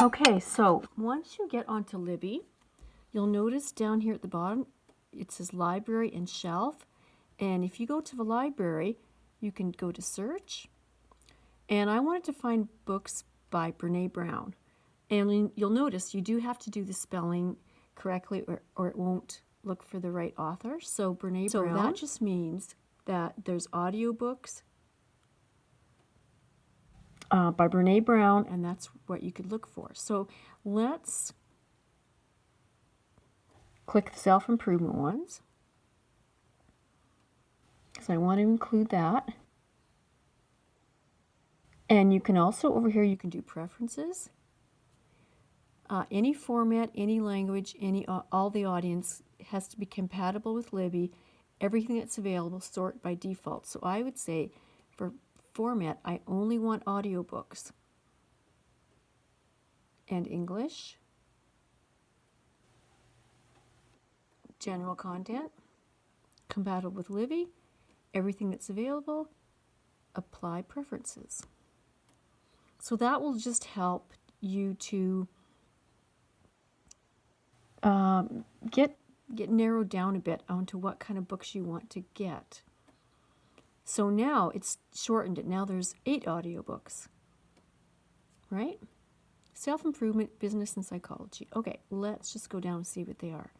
Okay, so once you get onto Libby, you'll notice down here at the bottom, it says library and shelf. And if you go to the library, you can go to search. And I wanted to find books by Brene Brown. And you'll notice you do have to do the spelling correctly or it won't look for the right author. So Brene Brown. So that just means that there's audiobooks by Brene Brown, and that's what you could look for. So let's click the self-improvement ones, because I want to include that. And you can also, over here, you can do preferences. Any format, any language, all the audience has to be compatible with Libby. Everything that's available, sort by default. So I would say for format, I only want audiobooks and English. General content, compatible with Libby. Everything that's available, apply preferences. So that will just help you to get narrowed down a bit onto what kind of books you want to get. So now it's shortened it. Now there's 8 audiobooks, right? Self-improvement, business, and psychology. Okay, let's just go down and see what they are.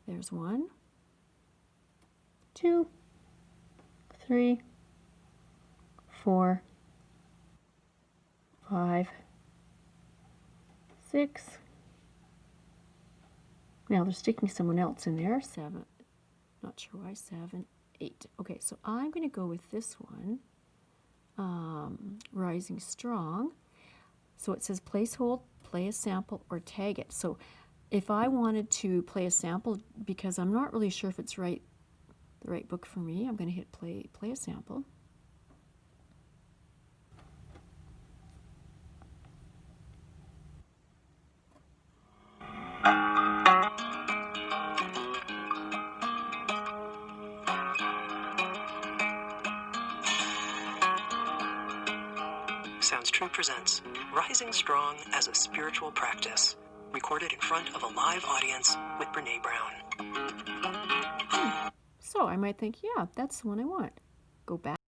There's 1, 2, 3, 4, 5, 6. Now they're sticking someone else in there. 7. Not sure why 7. 8. Okay, so I'm going to go with this one, Rising Strong. So it says place hold, play a sample, or tag it. So if I wanted to play a sample, because I'm not really sure if it's the right book for me, I'm going to hit play a sample. Sounds True presents Rising Strong as a Spiritual Practice, recorded in front of a live audience with Brene Brown. So I might think, yeah, that's the one I want. Go back.